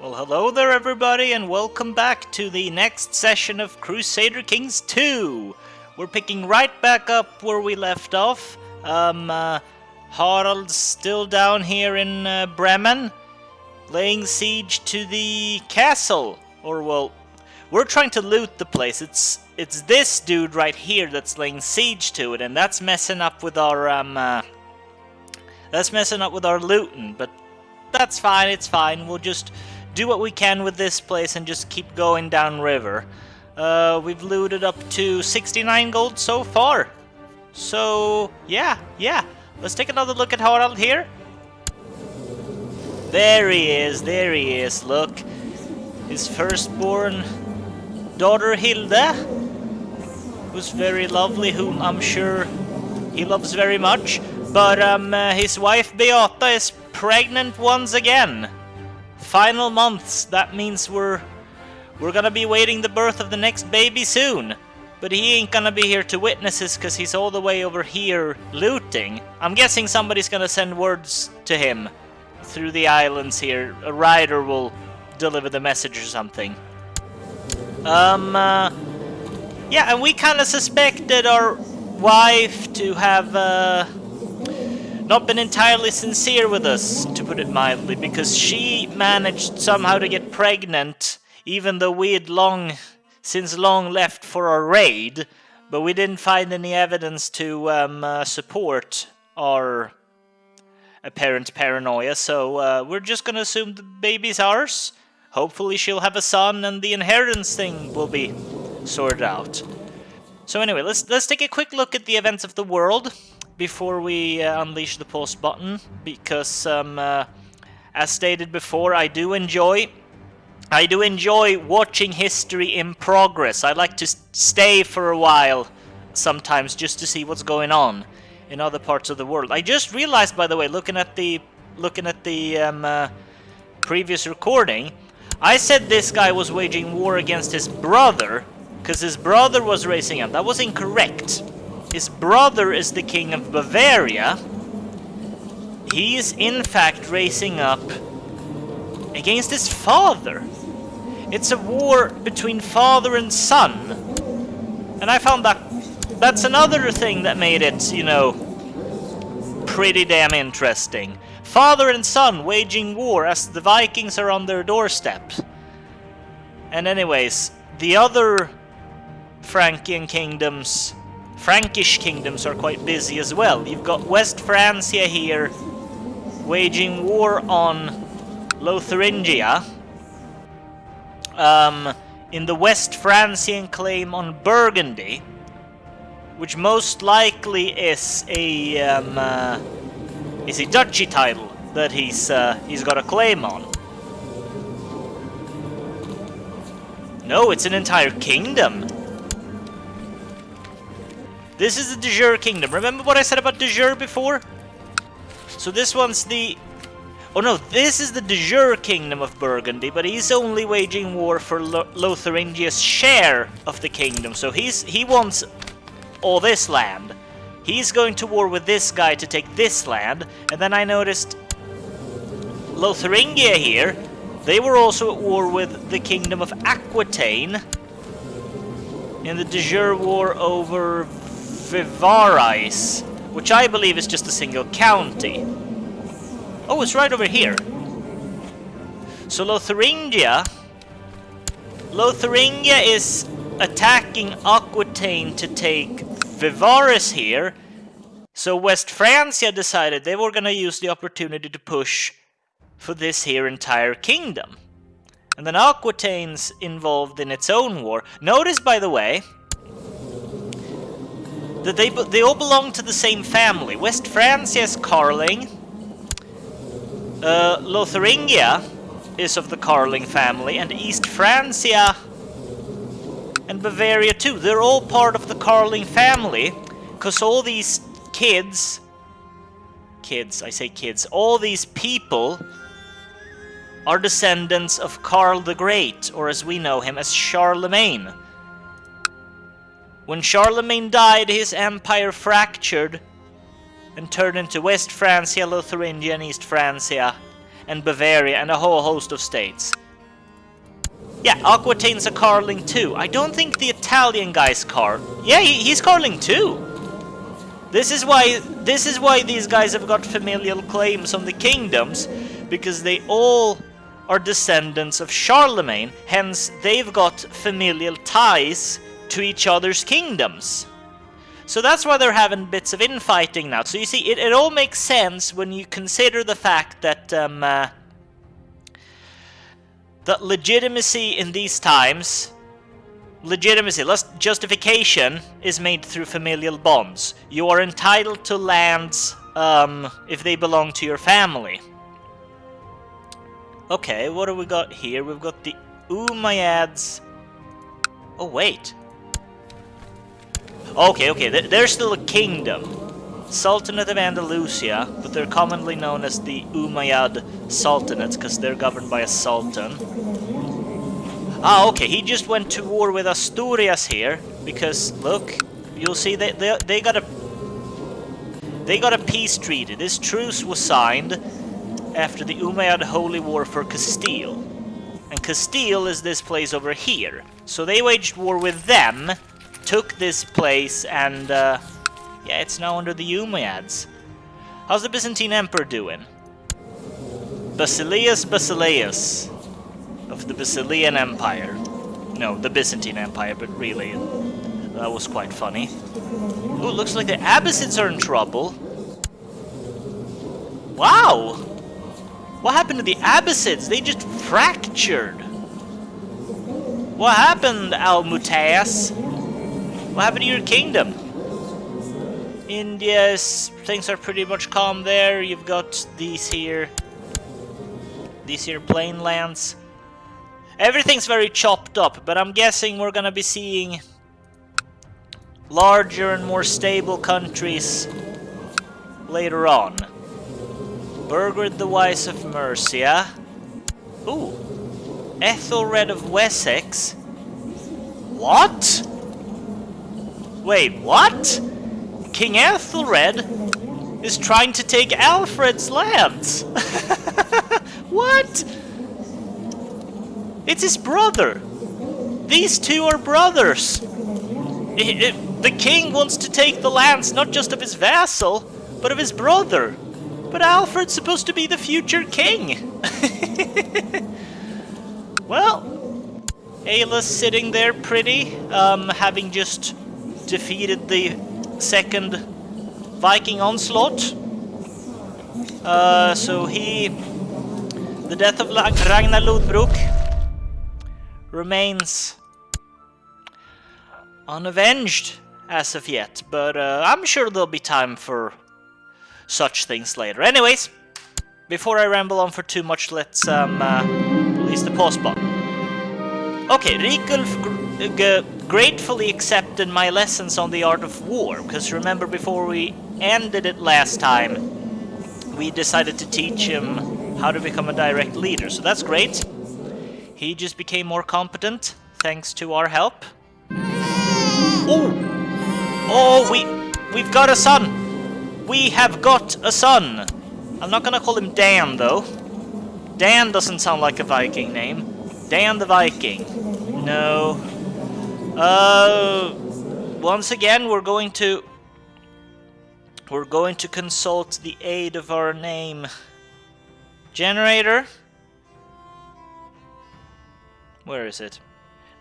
Well, hello there everybody, and welcome back to the next session of Crusader Kings 2! We're picking right back up where we left off. Harald's still down here in Bremen, laying siege to the castle. Or, well, we're trying to loot the place. It's this dude right here that's laying siege to it, and that's messing up with our, looting, but that's fine, it's fine. We'll just do what we can with this place and just keep going downriver. We've looted up to 69 gold so far. So, yeah. Let's take another look at Harald here. There he is, look. His firstborn daughter Hilda, who's very lovely, whom I'm sure he loves very much. But his wife Beata is pregnant once again. Final months, that means we're gonna be waiting the birth of the next baby soon. But he ain't gonna be here to witness this because he's all the way over here looting. I'm guessing somebody's gonna send words to him through the islands here. A rider will deliver the message or something. Yeah, and we kinda suspected our wife to have not been entirely sincere with us, to put it mildly, because she managed somehow to get pregnant, even though we had since long left for our raid, but we didn't find any evidence to support our apparent paranoia, so we're just gonna assume the baby's ours. Hopefully she'll have a son and the inheritance thing will be sorted out. So anyway, let's take a quick look at the events of the world before we unleash the pause button, because as stated before, I do enjoy watching history in progress. I like to stay for a while sometimes just to see what's going on in other parts of the world. I just realized, by the way, looking at the previous recording, I said this guy was waging war against his brother because his brother was raising up. That was incorrect. His brother is the king of Bavaria. He is in fact raising up against his father. It's a war between father and son. And I found that's another thing that made it, pretty damn interesting. Father and son waging war as the Vikings are on their doorstep. And anyways, the other Frankish kingdoms are quite busy as well. You've got West Francia here waging war on Lotharingia. In the West Francian claim on Burgundy, which most likely is a duchy title that he's got a claim on. No, it's an entire kingdom. This is the De Jure kingdom. Remember what I said about De Jure before? So this one's the... Oh no, this is the De Jure kingdom of Burgundy, but he's only waging war for Lotharingia's share of the kingdom. So he wants all this land. He's going to war with this guy to take this land. And then I noticed Lotharingia here, they were also at war with the kingdom of Aquitaine in the De Jure war over Vivarais, which I believe is just a single county. Oh, it's right over here. So Lotharingia is attacking Aquitaine to take Vivarais here. So West Francia decided they were going to use the opportunity to push for this here entire kingdom. And then Aquitaine's involved in its own war. Notice, by the way, that they all belong to the same family. West Francia is Carling. Lotharingia is of the Carling family, and East Francia and Bavaria too. They're all part of the Carling family, because all these all these people are descendants of Karl the Great, or as we know him as Charlemagne. When Charlemagne died, his empire fractured and turned into West Francia, Lotharingia, and East Francia, and Bavaria, and a whole host of states. Yeah, Aquitaine's a Carling too. I don't think the Italian guy's Yeah, he's Carling too. This is why these guys have got familial claims on the kingdoms, because they all are descendants of Charlemagne. Hence, they've got familial ties to each other's kingdoms. So that's why they're having bits of infighting now. So you see, it all makes sense when you consider the fact that that legitimacy in these times, justification is made through familial bonds. You are entitled to lands if they belong to your family. Okay, what do we got here? We've got the Umayyads. Oh, wait. Okay, they're still a kingdom. Sultanate of Andalusia, but they're commonly known as the Umayyad Sultanates because they're governed by a sultan. Ah, okay, he just went to war with Asturias here because look, you'll see they got a peace treaty. This truce was signed after the Umayyad Holy War for Castile, and Castile is this place over here. So they waged war with them, took this place, and yeah, it's now under the Umayyads. How's the Byzantine Emperor doing? Basileus of the Basilian Empire. No, the Byzantine Empire, but really, that was quite funny. Ooh, looks like the Abbasids are in trouble. Wow! What happened to the Abbasids? They just fractured. What happened, Al-Mutayas? What happened to your kingdom? India's things are pretty much calm there. You've got these here plain lands. Everything's very chopped up, but I'm guessing we're gonna be seeing larger and more stable countries later on. Burgred the Wise of Mercia. Ooh. Ethelred of Wessex. What? Wait, what? King Ethelred is trying to take Alfred's lands. What? It's his brother. These two are brothers. The king wants to take the lands not just of his vassal, but of his brother. But Alfred's supposed to be the future king. Well, Ayla's sitting there pretty, having just defeated the second Viking onslaught. So the death of Ragnar Lodbrok remains unavenged as of yet, but I'm sure there'll be time for such things later. Anyways, before I ramble on for too much, let's release the pause button. Okay, Rikulf gratefully accepted my lessons on the art of war, because remember before we ended it last time, we decided to teach him how to become a direct leader, so that's great. He just became more competent, thanks to our help. We've got a son! We have got a son! I'm not gonna call him Dan, though. Dan doesn't sound like a Viking name. Dan the Viking. No. Once again, we're going to consult the aid of our name generator. Where is it?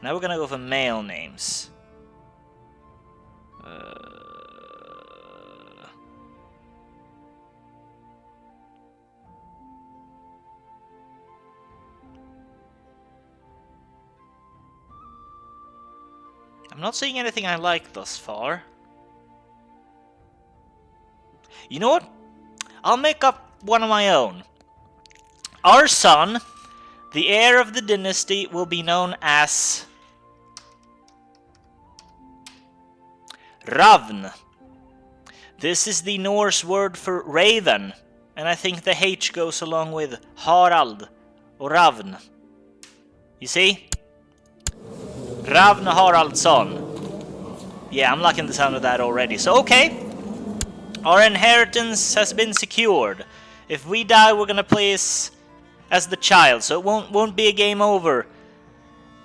Now we're gonna go for male names. I'm not seeing anything I like thus far. You know what? I'll make up one of my own. Our son, the heir of the dynasty, will be known as Ravn. This is the Norse word for raven, and I think the H goes along with Harald or Ravn. You see? Ravn Haraldsson. Yeah, I'm liking the sound of that already. So, okay. Our inheritance has been secured. If we die, we're gonna play as the child, so it won't be a game over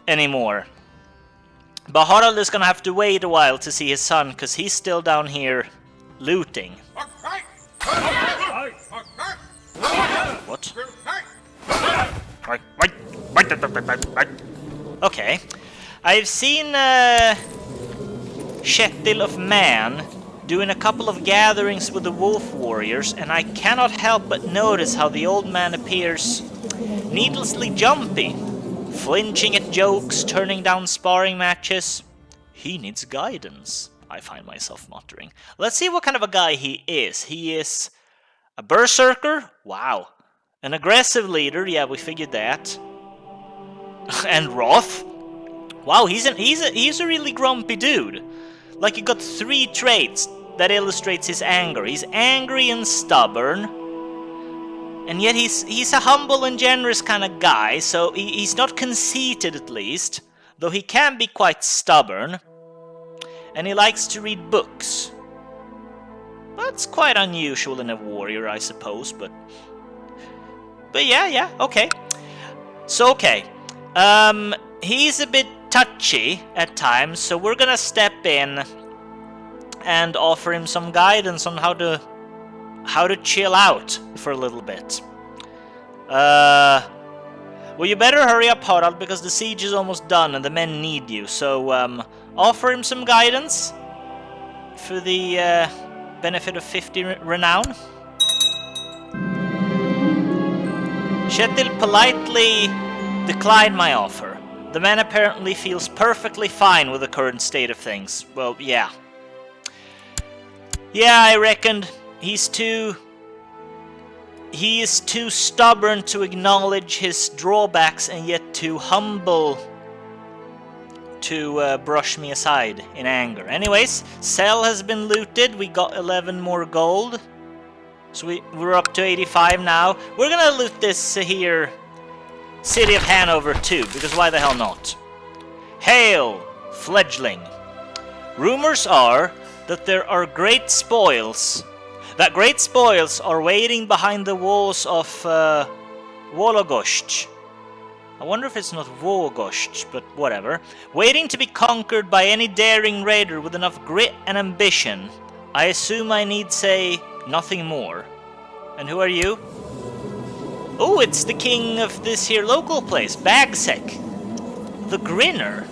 anymore. But Harald is gonna have to wait a while to see his son, because he's still down here looting. What? Okay. I've seen Kjetil of Man doing a couple of gatherings with the wolf warriors, and I cannot help but notice how the old man appears needlessly jumpy, flinching at jokes, turning down sparring matches. He needs guidance, I find myself muttering. Let's see what kind of a guy he is. He is a berserker? Wow. An aggressive leader? Yeah, we figured that. And wrath? Wow, he's a really grumpy dude. Like, he got 3 traits that illustrates his anger. He's angry and stubborn, and yet he's a humble and generous kind of guy, so he's not conceited at least, though he can be quite stubborn, and he likes to read books. That's quite unusual in a warrior, I suppose, but yeah, okay. So, okay, he's a bit touchy at times, so we're gonna step in and offer him some guidance on how to chill out for a little bit. Well, you better hurry up, Harald, because the siege is almost done and the men need you. So offer him some guidance for the benefit of 50 renown. Kjetil politely declined my offer. The man apparently feels perfectly fine with the current state of things. Well, yeah. Yeah, I reckoned he is too stubborn to acknowledge his drawbacks and yet too humble to brush me aside in anger. Anyways, cell has been looted. We got 11 more gold. So we're up to 85 now. We're gonna loot this here city of Hanover too, because why the hell not? Hail, fledgling. Rumors are that there are great spoils are waiting behind the walls of Wologost. I wonder if it's not Wologost, but whatever. Waiting to be conquered by any daring raider with enough grit and ambition. I assume I need say nothing more. And who are you? Oh, it's the king of this here local place, Bagsec. The Grinner.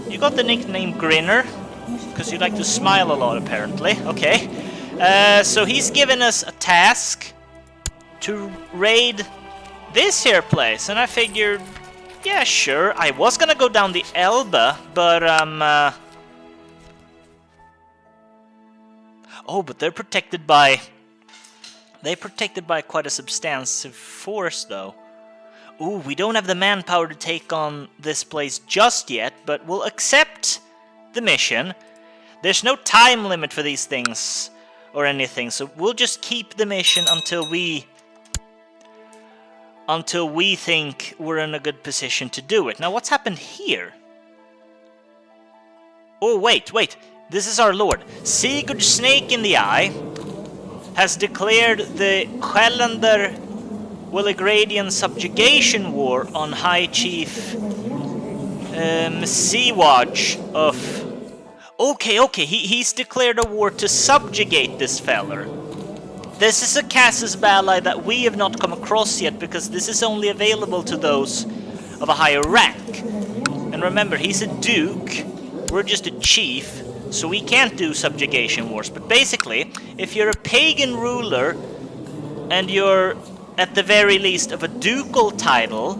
You got the nickname Grinner? Because you like to smile a lot, apparently. Okay. So he's given us a task to raid this here place, and I figured, yeah, sure. I was gonna go down the Elbe, but oh, but they're protected by quite a substantive force, though. Ooh, we don't have the manpower to take on this place just yet, but we'll accept the mission. There's no time limit for these things or anything, so we'll just keep the mission until we think we're in a good position to do it. Now, what's happened here? Oh, wait. This is our lord. Sigurd Snake in the Eye has declared the Haraldr Willigradian subjugation war on High Chief Seawatch of... Okay, he's declared a war to subjugate this feller. This is a Casus Belli that we have not come across yet, because this is only available to those of a higher rank. And remember, he's a duke, we're just a chief, so we can't do subjugation wars. But basically, if you're a pagan ruler, and you're at the very least of a ducal title,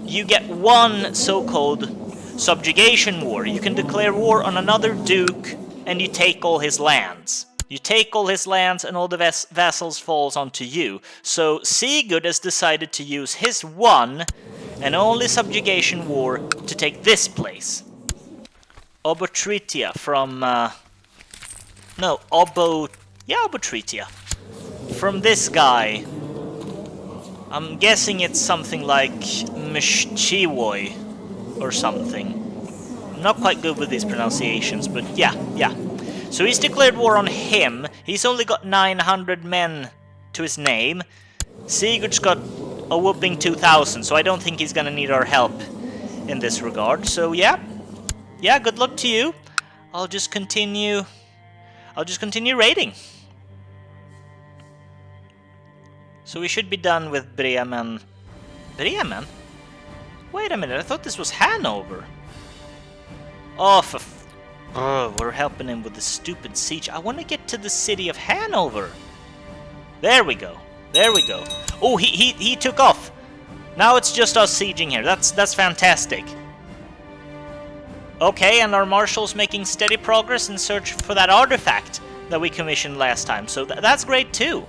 you get one so-called subjugation war. You can declare war on another duke, and you take all his lands. You take all his lands, and all the vassals falls onto you. So Sigurd has decided to use his one and only subjugation war to take this place. Obotritia from... Obotritia. From this guy. I'm guessing it's something like Mshchiwoi or something. I'm not quite good with these pronunciations, but yeah. So he's declared war on him. He's only got 900 men to his name. Sigurd's got a whooping 2,000, so I don't think he's gonna need our help in this regard. So yeah, good luck to you. I'll just continue raiding. So we should be done with Bremen. Bremen? Wait a minute, I thought this was Hanover. Oh, we're helping him with the stupid siege. I want to get to the city of Hanover. There we go. There we go. Oh, he took off. Now it's just us sieging here. That's fantastic. Okay, and our marshal's making steady progress in search for that artifact that we commissioned last time. So that's great too.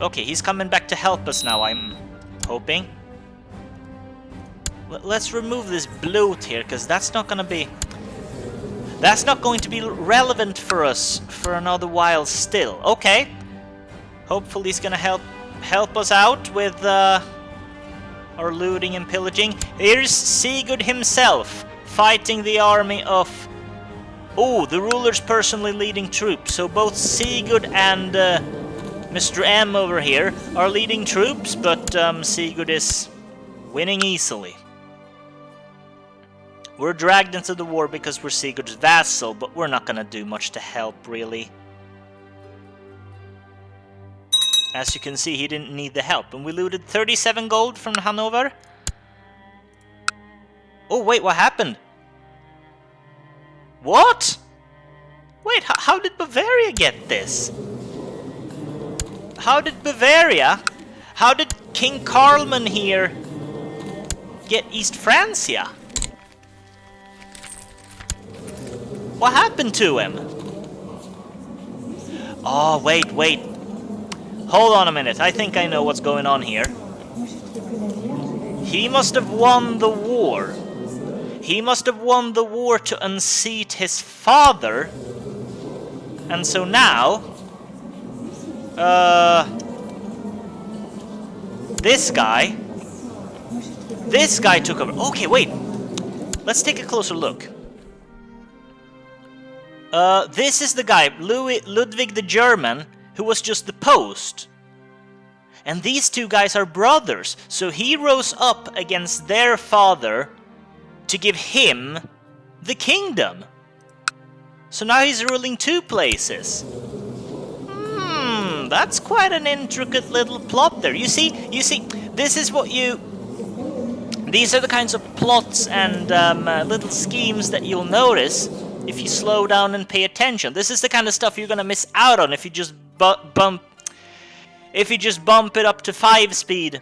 Okay, he's coming back to help us now, I'm hoping. Let's remove this bloat here, because that's not going to be relevant for us for another while still. Okay. Hopefully he's going to help us out with our looting and pillaging. Here's Sigurd himself fighting the army of... Oh, the ruler's personally leading troops. So both Sigurd and Mr. M over here are leading troops, but Sigurd is winning easily. We're dragged into the war because we're Sigurd's vassal, but we're not gonna do much to help, really. As you can see, he didn't need the help. And we looted 37 gold from Hanover. Oh, wait, what happened? What? Wait, how did Bavaria get this? How did King Carlman here get East Francia? What happened to him? Oh, wait. Hold on a minute. I think I know what's going on here. He must have won the war. He must have won the war to unseat his father. And so now... This guy took over. Okay, wait. Let's take a closer look. This is the guy, Ludwig the German, who was just deposed. And these two guys are brothers, so he rose up against their father to give him the kingdom. So now he's ruling two places. That's quite an intricate little plot there. You see, this is what you... These are the kinds of plots and little schemes that you'll notice if you slow down and pay attention. This is the kind of stuff you're gonna miss out on if you just bump it up to 5 speed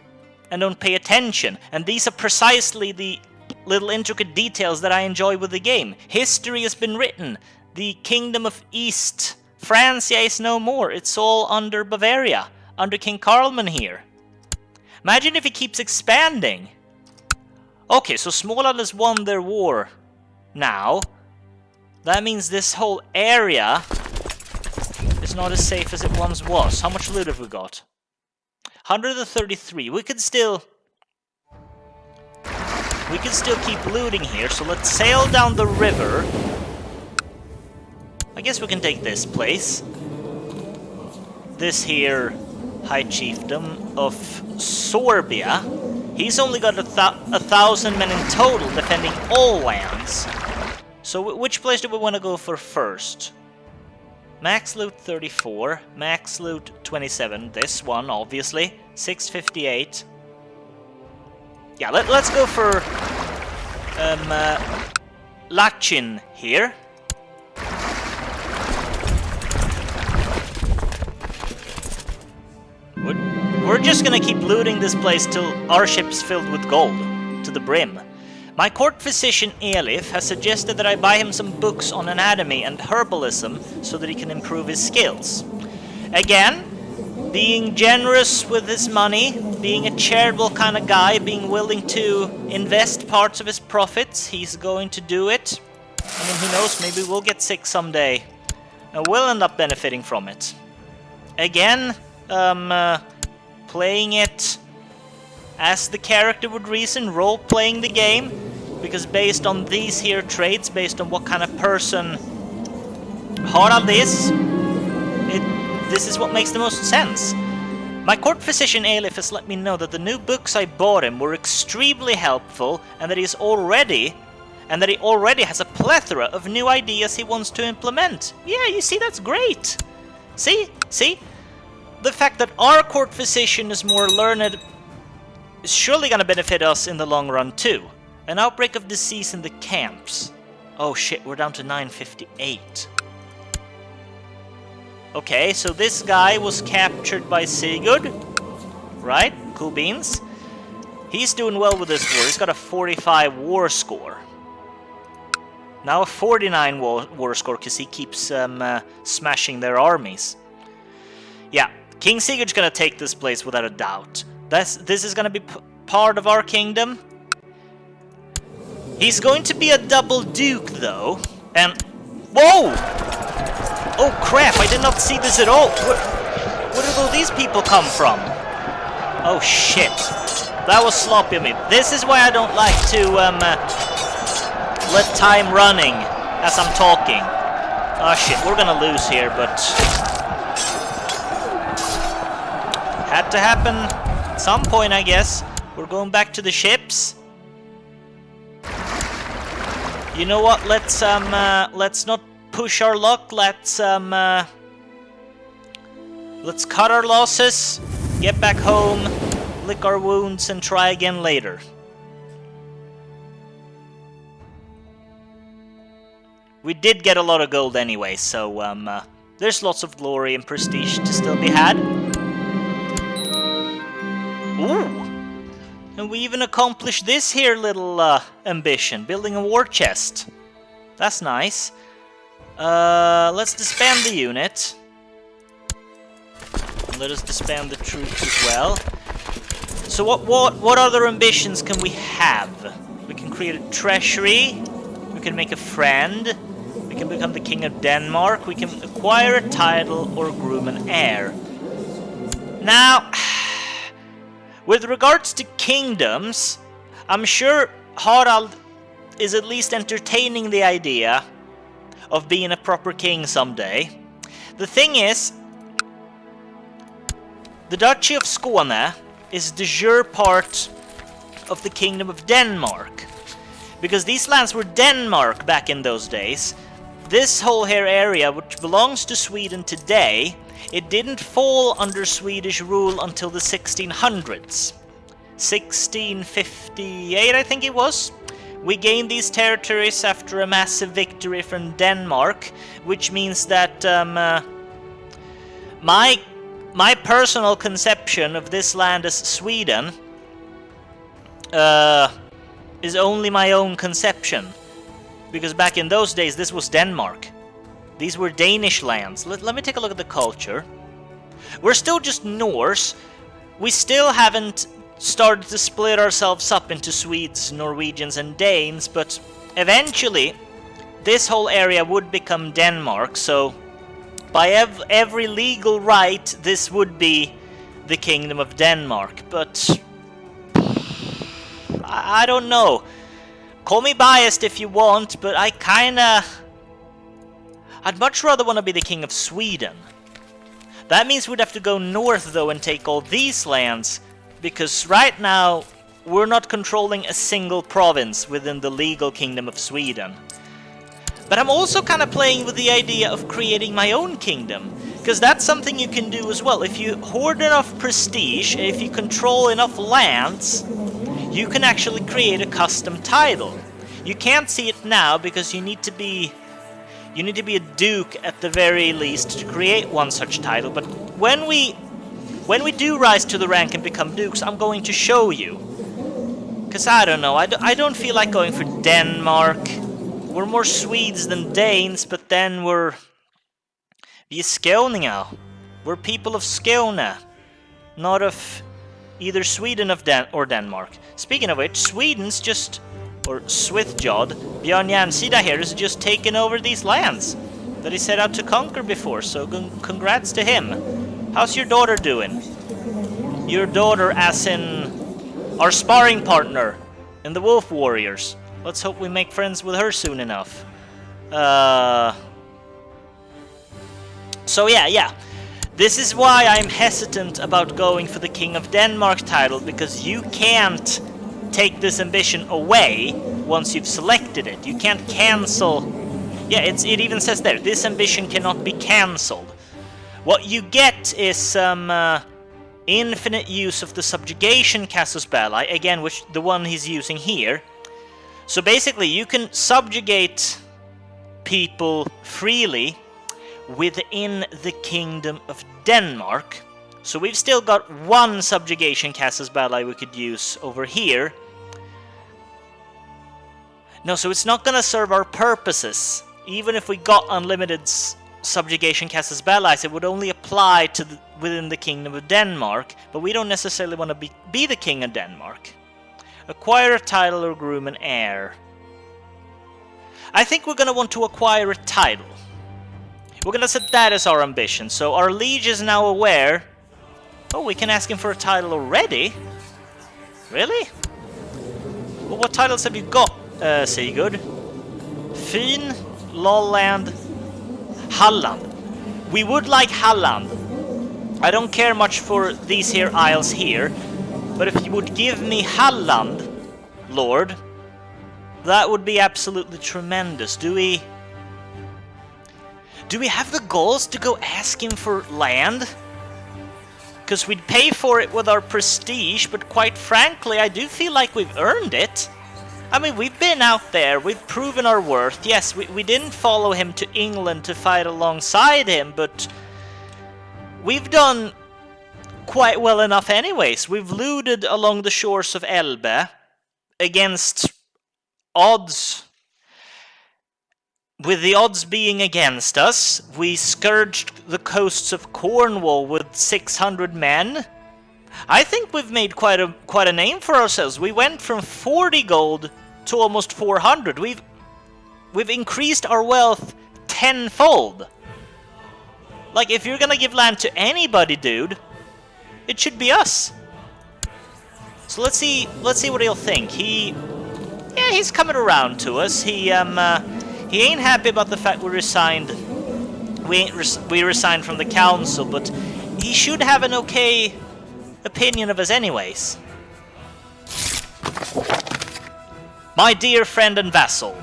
and don't pay attention. And these are precisely the little intricate details that I enjoy with the game. History has been written. The kingdom of East Francia is no more. It's all under Bavaria, under King Carlman here. Imagine if he keeps expanding. Okay, so Småland has won their war now. That means this whole area is not as safe as it once was. How much loot have we got? 133. We could still keep looting here, so let's sail down the river. I guess we can take this place. This here High Chiefdom of Sorbia. He's only got 1,000 men in total, defending all lands. So which place do we want to go for first? Max loot 34, max loot 27. This one, obviously. 658. Yeah, let's go for Lachin here. We're just gonna keep looting this place till our ship's filled with gold, to the brim. My court physician Elif has suggested that I buy him some books on anatomy and herbalism so that he can improve his skills. Again, being generous with his money, being a charitable kind of guy, being willing to invest parts of his profits, he's going to do it. I mean, who knows, maybe we'll get sick someday and we'll end up benefiting from it. Again, playing it as the character would reason, role-playing the game, because based on these here traits, based on what kind of person Haraldr is, this is what makes the most sense. My court physician Elif has let me know that the new books I bought him were extremely helpful and that he already has a plethora of new ideas he wants to implement. Yeah, you see, that's great. See? The fact that our court physician is more learned is surely going to benefit us in the long run too. An outbreak of disease in the camps. Oh shit, we're down to 958. Okay, so this guy was captured by Sigurd. Right? Cool beans. He's doing well with this war. He's got a 45 war score. Now a 49 war score because he keeps smashing their armies. Yeah, King Sigurd's gonna take this place without a doubt. This is gonna be part of our kingdom. He's going to be a double duke though, and whoa! Oh crap! I did not see this at all. Where did all these people come from? Oh shit! That was sloppy of me. This is why I don't like to let time running as I'm talking. Oh shit! We're gonna lose here, but had to happen at some point, I guess. We're going back to the ships. You know what? Let's not push our luck. Let's cut our losses, get back home, lick our wounds, and try again later. We did get a lot of gold anyway, so there's lots of glory and prestige to still be had. Ooh! And we even accomplished this here little ambition, building a war chest. That's nice. Let's disband the unit. Let us disband the troops as well. So what other ambitions can we have? We can create a treasury. We can make a friend. We can become the king of Denmark. We can acquire a title or groom an heir. Now, with regards to kingdoms, I'm sure Harald is at least entertaining the idea of being a proper king someday. The thing is, the Duchy of Skåne is de jure part of the Kingdom of Denmark. Because these lands were Denmark back in those days. This whole here area, which belongs to Sweden today, it didn't fall under Swedish rule until the 1600s. 1658, I think it was. We gained these territories after a massive victory from Denmark, which means that my personal conception of this land as Sweden is only my own conception. Because back in those days, this was Denmark. These were Danish lands. Let me take a look at the culture. We're still just Norse. We still haven't started to split ourselves up into Swedes, Norwegians, and Danes, but eventually this whole area would become Denmark, so by every legal right, this would be the Kingdom of Denmark, but I don't know. Call me biased if you want, but I'd much rather want to be the King of Sweden. That means we'd have to go north, though, and take all these lands, because right now, we're not controlling a single province within the legal Kingdom of Sweden. But I'm also kind of playing with the idea of creating my own kingdom, because that's something you can do as well. If you hoard enough prestige, if you control enough lands, you can actually create a custom title. You can't see it now because you need to be a duke at the very least to create one such title, but when we do rise to the rank and become dukes, I'm going to show you. Because I don't know, I don't feel like going for Denmark. We're more Swedes than Danes, but then we're Skåningar. We're people of Skåne, not of either Sweden or Denmark. Speaking of which, Sweden's just, or Swithjod, Björn Järnsida here is just taking over these lands that he set out to conquer before, so congrats to him. How's your daughter doing? Your daughter as in our sparring partner in the Wolf Warriors. Let's hope we make friends with her soon enough. So yeah. This is why I'm hesitant about going for the King of Denmark title, because you can't take this ambition away once you've selected it. You can't cancel. Yeah, it even says there, this ambition cannot be cancelled. What you get is some infinite use of the subjugation casus belli, again, which the one he's using here. So basically, you can subjugate people freely within the Kingdom of Denmark. So we've still got one subjugation casus belli we could use over here. No, so it's not gonna serve our purposes. Even if we got unlimited subjugation casus belli, it would only apply to within the Kingdom of Denmark, but we don't necessarily want to be the King of Denmark. Acquire a title or groom an heir. I think we're gonna want to acquire a title. We're gonna set that as our ambition, so our liege is now aware. Oh, we can ask him for a title already? Really? Well, what titles have you got, Sigurd? Fyn, Lolland, Halland. We would like Halland. I don't care much for these here isles here, but if you would give me Halland, Lord, that would be absolutely tremendous. Do we have the goals to go ask him for land? Because we'd pay for it with our prestige, but quite frankly, I do feel like we've earned it. I mean, we've been out there, we've proven our worth. Yes, we didn't follow him to England to fight alongside him, but we've done quite well enough anyways. We've looted along the shores of Elbe against odds. With the odds being against us, we scourged the coasts of Cornwall with 600 men. I think we've made quite a name for ourselves. We went from 40 gold to almost 400. We've increased our wealth tenfold. Like, if you're gonna give land to anybody, dude, it should be us. So let's see what he'll think. He's coming around to us. He ain't happy about the fact we resigned. We resigned from the council, but he should have an okay opinion of us anyways. My dear friend and vassal,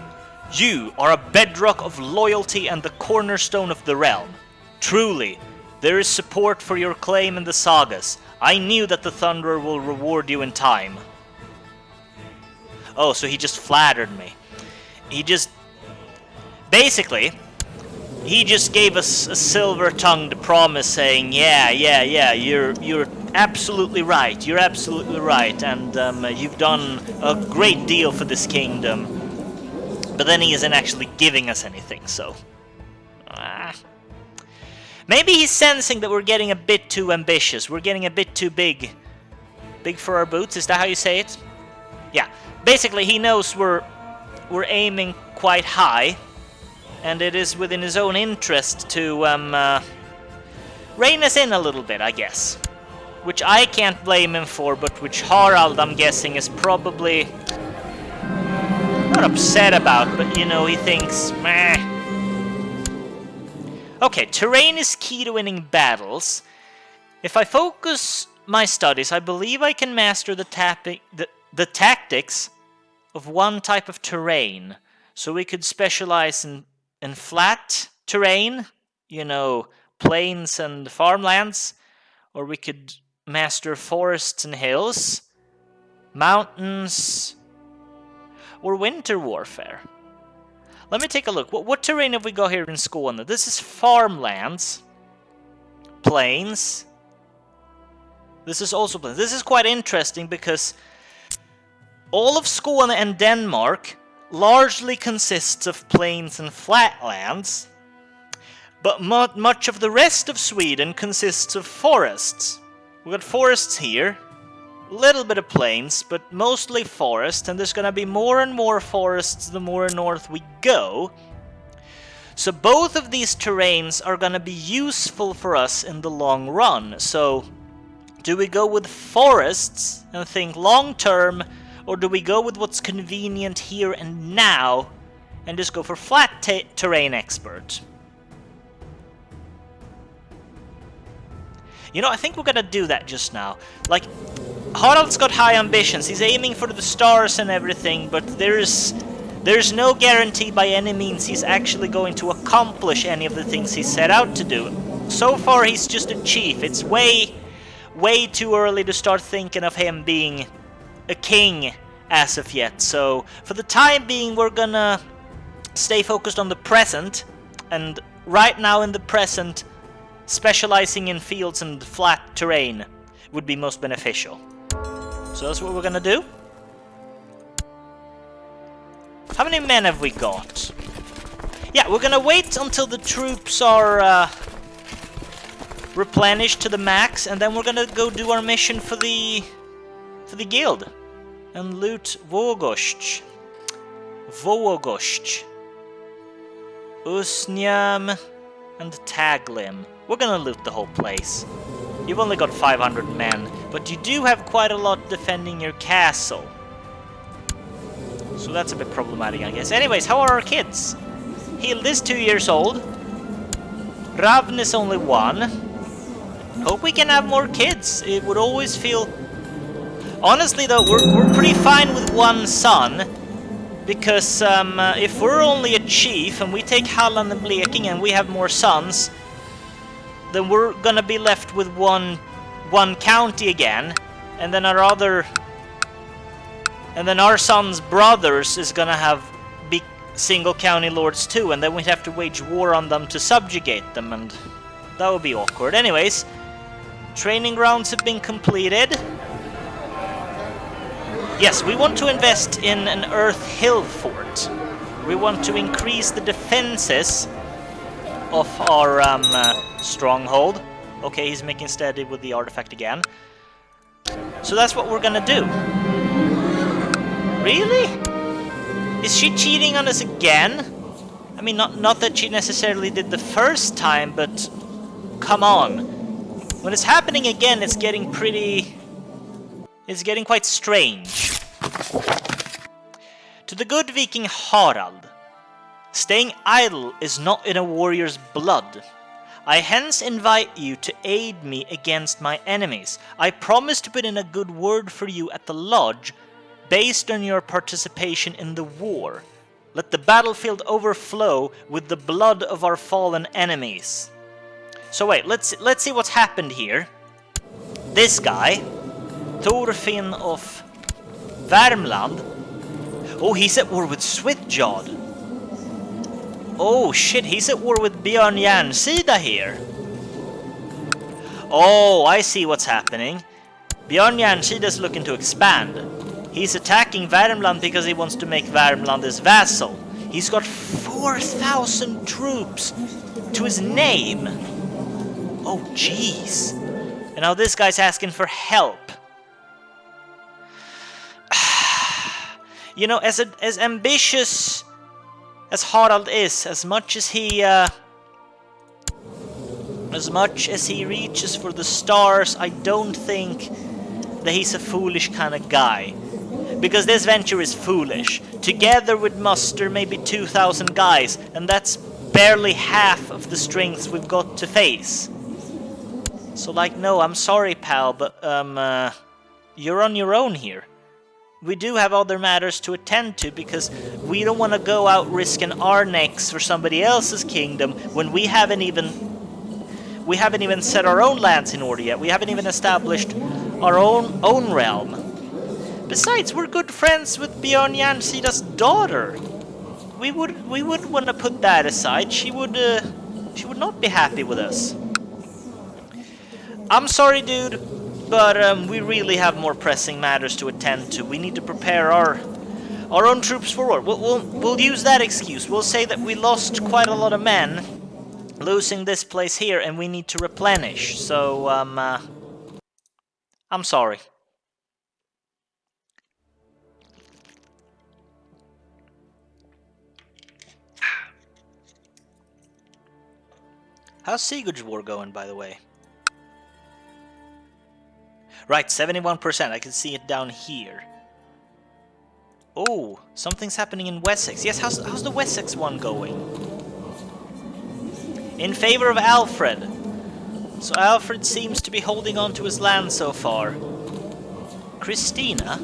you are a bedrock of loyalty and the cornerstone of the realm. Truly, there is support for your claim in the sagas. I knew that the Thunderer will reward you in time. Oh, so he just flattered me. Basically, he just gave us a silver-tongued promise saying, yeah, you're absolutely right, and you've done a great deal for this kingdom. But then he isn't actually giving us anything, so... Maybe he's sensing that we're getting a bit too ambitious, we're getting a bit too big. Big for our boots, is that how you say it? Yeah, basically he knows we're aiming quite high. And it is within his own interest to rein us in a little bit, I guess. Which I can't blame him for, but which Harald, I'm guessing, is probably not upset about, but, you know, he thinks, meh. Okay, terrain is key to winning battles. If I focus my studies, I believe I can master the tactics of one type of terrain. So we could specialize in flat terrain, you know, plains and farmlands, or we could master forests and hills, mountains, or winter warfare. Let me take a look. What terrain have we got here in Skåne? This is farmlands, plains. This is also plains. This is quite interesting because all of Skåne and Denmark largely consists of plains and flatlands, but much of the rest of Sweden consists of forests. We've got forests here, a little bit of plains, but mostly forest, and there's gonna be more and more forests the more north we go. So both of these terrains are gonna be useful for us in the long run. So do we go with forests and think long term, or do we go with what's convenient here and now and just go for flat terrain expert? You know, I think we're gonna do that just now. Like, Harald's got high ambitions. He's aiming for the stars and everything, but there's no guarantee by any means he's actually going to accomplish any of the things he set out to do. So far, he's just a chief. It's way too early to start thinking of him being a king as of yet. So, for the time being, we're gonna stay focused on the present, and right now in the present, specializing in fields and flat terrain would be most beneficial. So that's what we're gonna do. How many men have we got? Yeah, we're gonna wait until the troops are replenished to the max, and then we're gonna go do our mission for the guild and loot Vogoshch, Usniam, and Taglim. We're gonna loot the whole place. You've only got 500 men, but you do have quite a lot defending your castle. So that's a bit problematic, I guess. Anyways, how are our kids? Hild is 2 years old. Ravn is only 1. Hope we can have more kids. It would always feel... Honestly though, we're pretty fine with 1 son. Because if we're only a chief and we take Halland and Bleking and we have more sons, then we're gonna be left with one county again, and then our son's brothers is gonna have big single county lords too, and then we'd have to wage war on them to subjugate them, and that would be awkward. Anyways, training grounds have been completed. Yes, we want to invest in an Earth Hill fort. We want to increase the defenses of our stronghold. Okay, he's making steady with the artifact again. So that's what we're gonna do. Really? Is she cheating on us again? I mean, not that she necessarily did the first time, but come on. When it's happening again, it's getting quite strange. To the good Viking Harald, staying idle is not in a warrior's blood. I hence invite you to aid me against my enemies. I promise to put in a good word for you at the lodge, based on your participation in the war. Let the battlefield overflow with the blood of our fallen enemies. So wait, let's see what's happened here. This guy, Thorfinn of Värmland. Oh, he's at war with Swithjod. Oh shit, he's at war with Björn Järnsida here. Oh, I see what's happening. Björn Järnsida's looking to expand. He's attacking Värmland because he wants to make Värmland his vassal. He's got 4,000 troops to his name. Oh jeez. And now this guy's asking for help. You know, as ambitious as Harald is, as much as he reaches for the stars, I don't think that he's a foolish kind of guy. Because this venture is foolish. Together we'd muster maybe 2,000 guys, and that's barely half of the strengths we've got to face. So like, no, I'm sorry, pal, but you're on your own here. We do have other matters to attend to, because we don't want to go out risking our necks for somebody else's kingdom when we haven't even set our own lands in order yet. We haven't even established our own realm. Besides, we're good friends with Björn Järnsida's daughter. We would want to put that aside. She would not be happy with us. I'm sorry, dude. But we really have more pressing matters to attend to. We need to prepare our own troops for war. We'll use that excuse. We'll say that we lost quite a lot of men, losing this place here, and we need to replenish. So, I'm sorry. How's Sigurd's war going, by the way? Right, 71%. I can see it down here. Oh, something's happening in Wessex. Yes, how's the Wessex one going? In favor of Alfred. So Alfred seems to be holding on to his land so far. Christina?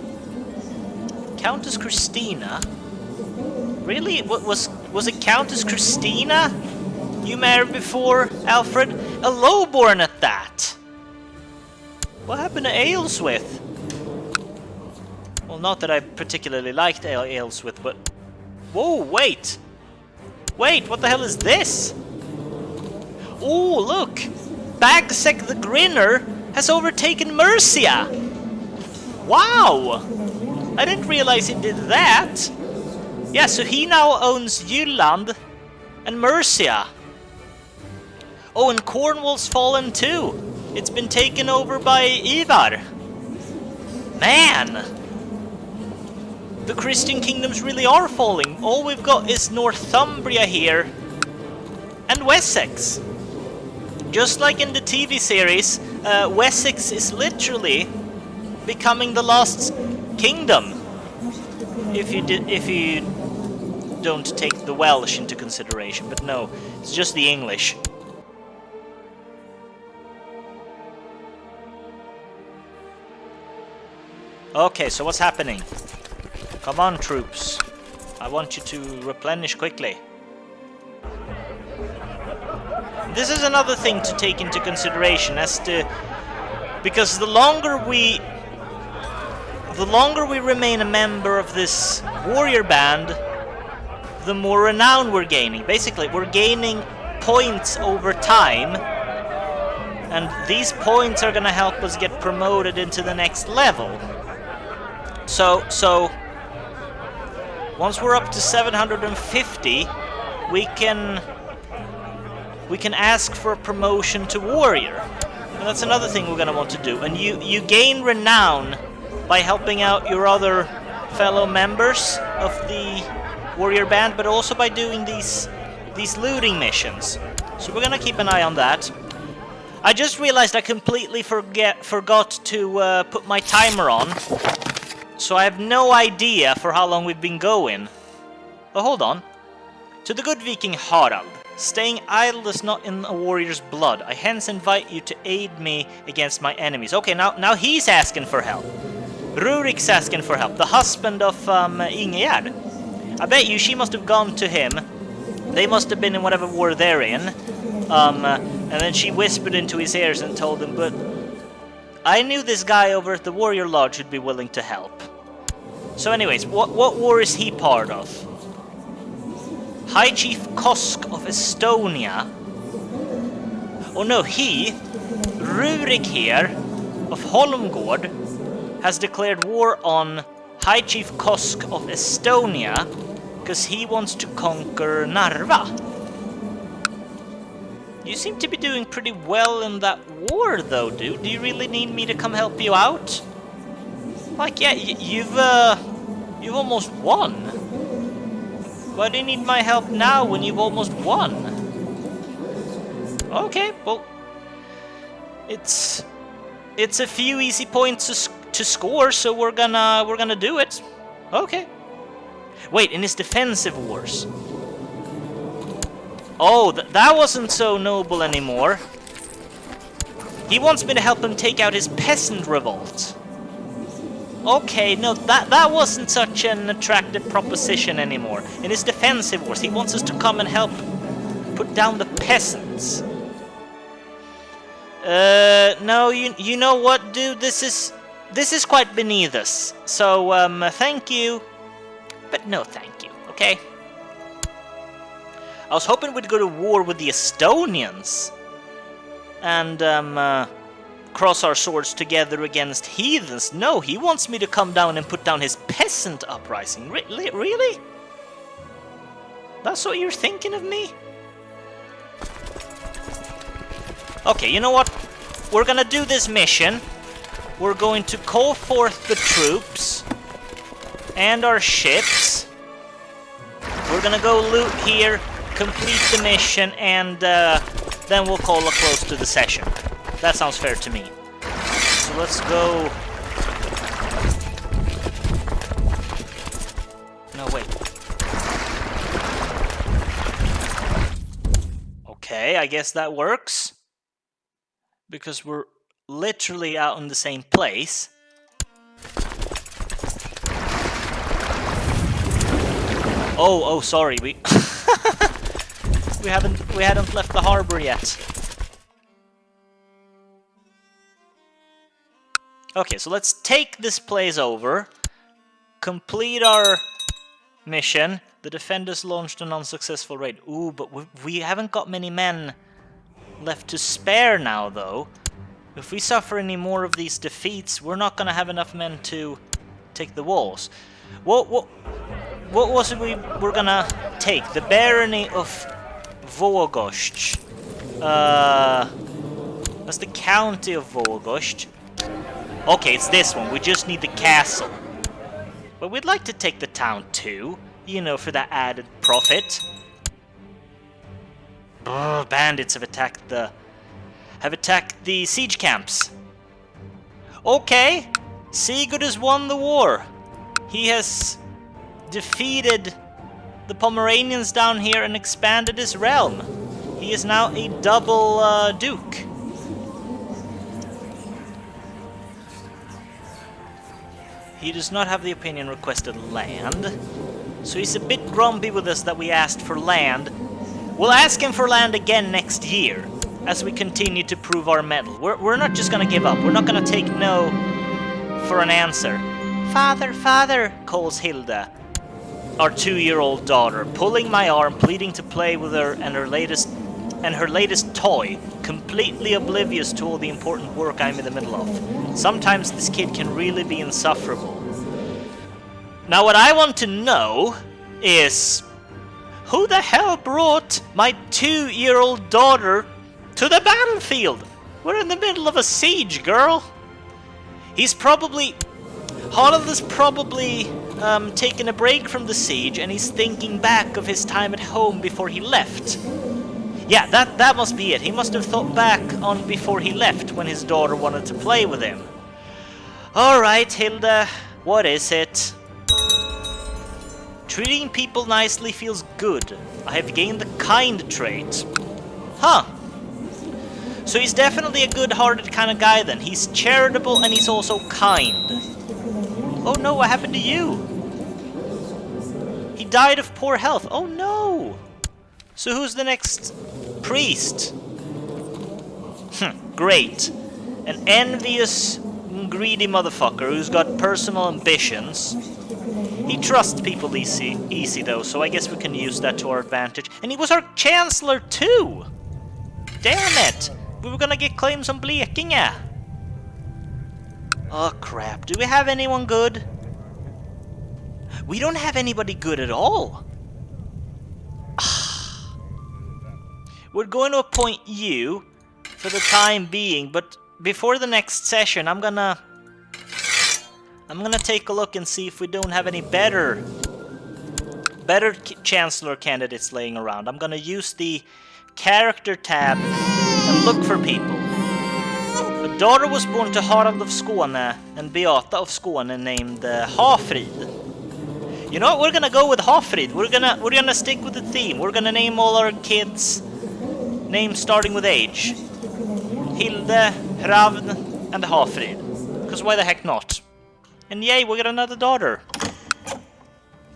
Countess Christina? Really? Was it Countess Christina you married before, Alfred? A lowborn at that! What happened to Ayleswith? Well, not that I particularly liked Ayleswith, but... Whoa, wait! Wait, what the hell is this? Oh, look! Bagsec the Grinner has overtaken Mercia! Wow! I didn't realize he did that! Yeah, so he now owns Jylland and Mercia. Oh, and Cornwall's fallen too! It's been taken over by Ivar. Man! The Christian kingdoms really are falling. All we've got is Northumbria here and Wessex. Just like in the TV series, Wessex is literally becoming the last kingdom. If you don't take the Welsh into consideration, but no, it's just the English. Okay, so what's happening? Come on, troops. I want you to replenish quickly. This is another thing to take into consideration because the longer we remain a member of this warrior band, the more renown we're gaining. Basically, we're gaining points over time, and these points are gonna help us get promoted into the next level. So once we're up to 750, we can ask for a promotion to warrior. And that's another thing we're gonna want to do. And you gain renown by helping out your other fellow members of the warrior band, but also by doing these looting missions. So we're gonna keep an eye on that. I just realized I completely forgot to put my timer on. So I have no idea for how long we've been going. Oh, hold on. To the good Viking Harald, staying idle is not in a warrior's blood. I hence invite you to aid me against my enemies. Okay, now he's asking for help. Rurik's asking for help. The husband of Ingegerd. I bet you she must have gone to him. They must have been in whatever war they're in. And then she whispered into his ears and told him, but I knew this guy over at the Warrior Lodge would be willing to help. So anyways, what war is he part of? High Chief Kosk of Estonia. Oh no, Rurik here, of Holmgård, has declared war on High Chief Kosk of Estonia, because he wants to conquer Narva. You seem to be doing pretty well in that war, though, dude. Do you really need me to come help you out? Like, yeah, you've almost won. Why do you need my help now when you've almost won? Okay, well, it's a few easy points to score, so we're gonna do it. Okay. Wait, in his defensive wars. Oh, that wasn't so noble anymore. He wants me to help him take out his peasant revolt. Okay, no, that wasn't such an attractive proposition anymore. In his defensive wars, he wants us to come and help put down the peasants. No, you know what, dude? This is quite beneath us. So, thank you, but no thank you, okay? I was hoping we'd go to war with the Estonians and cross our swords together against heathens. No, he wants me to come down and put down his peasant uprising. Really? That's what you're thinking of me? Okay, you know what? We're gonna do this mission. We're going to call forth the troops and our ships. We're gonna go loot here, complete the mission, and then we'll call a close to the session. That sounds fair to me. So let's go... No, wait. Okay, I guess that works. because we're literally out in the same place. Oh, sorry, we we hadn't left the harbor yet. Okay, so let's take this place over, complete our mission. The defenders launched an unsuccessful raid. Ooh, but we haven't got many men left to spare now, though. If we suffer any more of these defeats, we're not gonna have enough men to take the walls. What was it we were gonna take? The barony of Vårgård. That's the county of Vårgård. Okay, it's this one. We just need the castle. But we'd like to take the town too, you know, for that added profit. Bandits have attacked the siege camps. Okay, Sigurd has won the war. He has defeated the Pomeranians down here and expanded his realm. He is now a double duke. He does not have the opinion requested land, so he's a bit grumpy with us that we asked for land. We'll ask him for land again next year, as we continue to prove our mettle. We're not just gonna give up. We're not gonna take no for an answer. Father, father, calls Hilda, our 2-year-old daughter, pulling my arm, pleading to play with her and her latest toy, completely oblivious to all the important work I'm in the middle of. Sometimes this kid can really be insufferable. Now what I want to know is, who the hell brought my 2-year-old daughter to the battlefield? We're in the middle of a siege, girl. Haraldr is probably taken a break from the siege, and he's thinking back of his time at home before he left. Yeah, that must be it. He must have thought back on before he left, when his daughter wanted to play with him. Alright, Hilda, what is it? Treating people nicely feels good. I have gained the kind trait. Huh. So he's definitely a good-hearted kind of guy then. He's charitable and he's also kind. Oh no, what happened to you? He died of poor health. Oh no! So who's the next priest? Great. An envious, greedy motherfucker who's got personal ambitions. He trusts people easy though, so I guess we can use that to our advantage. And he was our chancellor too! Damn it! We were gonna get claims on Blekinge. Oh crap, do we have anyone good? We don't have anybody good at all. We're going to appoint you for the time being, but before the next session, I'm gonna take a look and see if we don't have any better chancellor candidates laying around. I'm gonna use the character tab and look for people. A daughter was born to Harald of Skåne and Beata of Skåne named Hafrid. You know what? We're gonna go with Hafrid. We're gonna stick with the theme. We're gonna name all our kids names starting with H. Hilde, Ravn, and Hafrid. Because why the heck not? And yay, we got another daughter.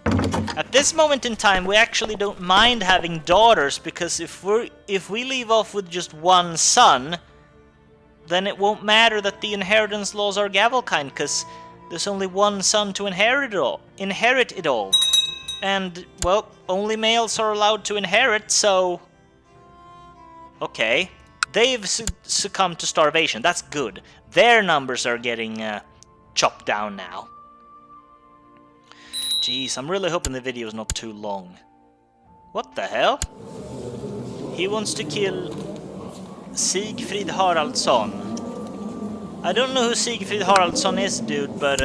At this moment in time, we actually don't mind having daughters, because if we leave off with just one son, then it won't matter that the inheritance laws are Gavelkind, because there's only one son to inherit it all. And, well, only males are allowed to inherit, so... Okay. They've succumbed to starvation, that's good. Their numbers are getting chopped down now. Jeez, I'm really hoping the video is not too long. What the hell? He wants to kill Sigfrid Haraldsson. I don't know who Sigfrid Haraldsson is, dude, but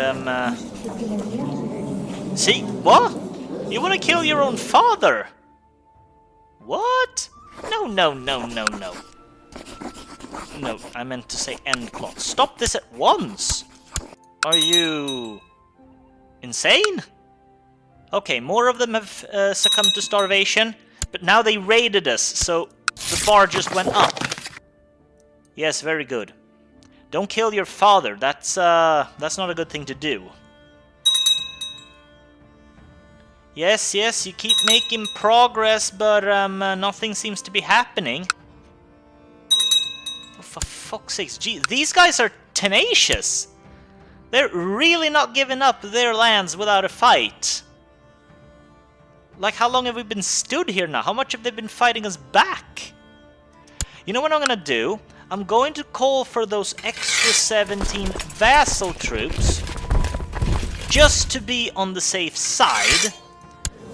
what? You want to kill your own father? What? No. No, I meant to say end plot. Stop this at once! Are you... insane? Okay, more of them have succumbed to starvation, but now they raided us, so the bar just went up. Yes, very good. Don't kill your father. That's not a good thing to do. Yes, you keep making progress, but nothing seems to be happening. Oh, for fuck's sakes, gee, these guys are tenacious. They're really not giving up their lands without a fight. Like, how long have we been stood here now? How much have they been fighting us back? You know what I'm gonna do? I'm going to call for those extra 17 vassal troops, just to be on the safe side,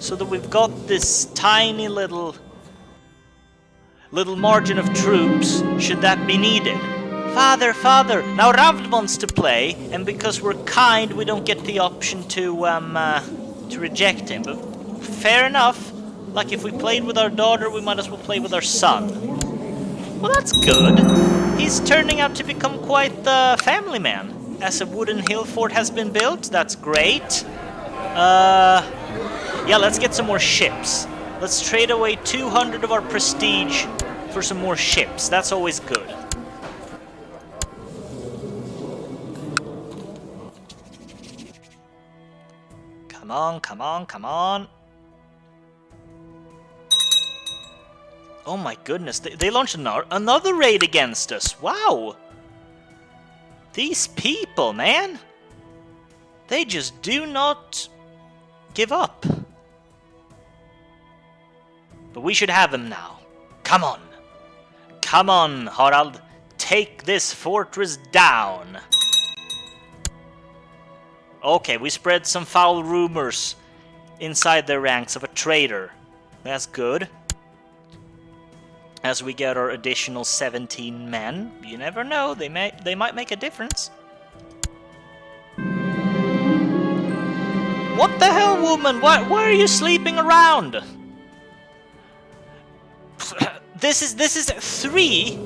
so that we've got this tiny little margin of troops, should that be needed. Father! Now Ravd wants to play, and because we're kind, we don't get the option to reject him. But fair enough. Like, if we played with our daughter, we might as well play with our son. Well, that's good. He's turning out to become quite the family man. As a wooden hill fort has been built, that's great. Yeah, let's get some more ships. Let's trade away 200 of our prestige for some more ships. That's always good. Come on. Oh my goodness, they launched another raid against us. Wow. These people, man. They just do not give up. But we should have him now. Come on, Harald. Take this fortress down. Okay, we spread some foul rumors inside their ranks of a traitor. That's good. As we get our additional 17 men, you never know, they might make a difference. What the hell, woman? Why are you sleeping around? This is three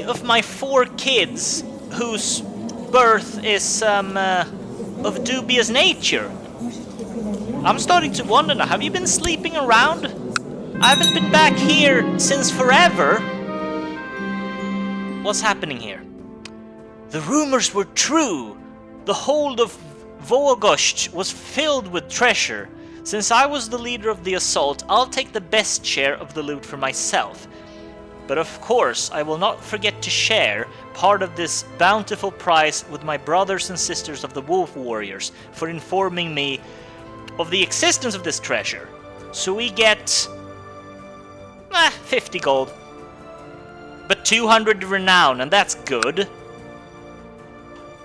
of my 4 kids whose birth is of dubious nature. I'm starting to wonder now, have you been sleeping around? I haven't been back here since forever. What's happening here? The rumors were true. The hold of Voagost was filled with treasure. Since I was the leader of the assault, I'll take the best share of the loot for myself. But of course, I will not forget to share part of this bountiful prize with my brothers and sisters of the Wolf Warriors for informing me of the existence of this treasure. So we get 50 gold. But 200 renown, and that's good.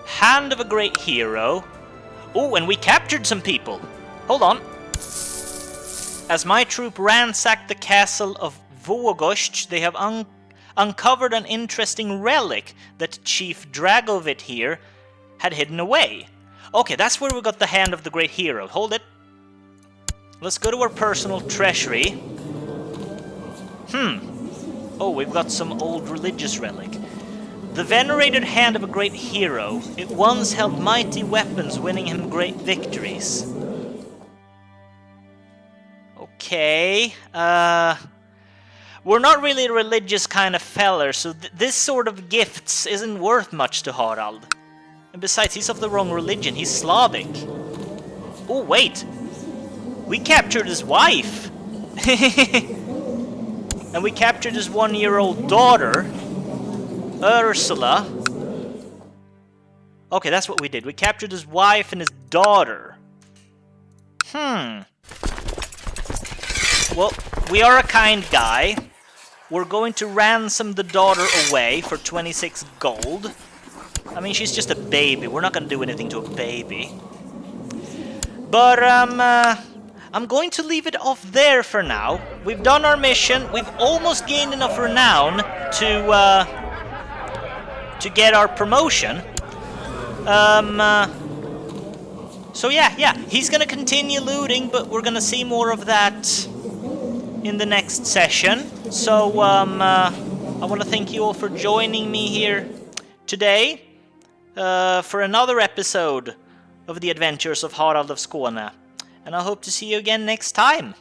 Hand of a great hero. Oh, and we captured some people. Hold on. As my troop ransacked the castle of Voagost, they have uncovered an interesting relic that Chief Dragovit here had hidden away. Okay, that's where we got the Hand of the Great Hero. Hold it. Let's go to our personal treasury. Oh, we've got some old religious relic. The venerated Hand of a Great Hero. It once held mighty weapons, winning him great victories. Okay, we're not really a religious kind of feller, so this sort of gifts isn't worth much to Harald. And besides, he's of the wrong religion, he's Slavic. Oh, wait! We captured his wife! And we captured his 1-year-old daughter, Ursula. Okay, that's what we did. We captured his wife and his daughter. Well, we are a kind guy. We're going to ransom the daughter away for 26 gold. I mean, she's just a baby. We're not going to do anything to a baby. But, I'm going to leave it off there for now. We've done our mission. We've almost gained enough renown to get our promotion. So yeah, he's gonna continue looting, but we're gonna see more of that in the next session. So, I want to thank you all for joining me here today for another episode of the Adventures of Harald of Skåne. And I hope to see you again next time.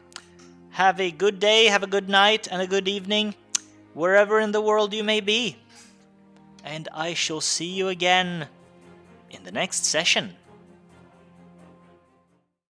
Have a good day, have a good night, and a good evening, wherever in the world you may be. And I shall see you again in the next session.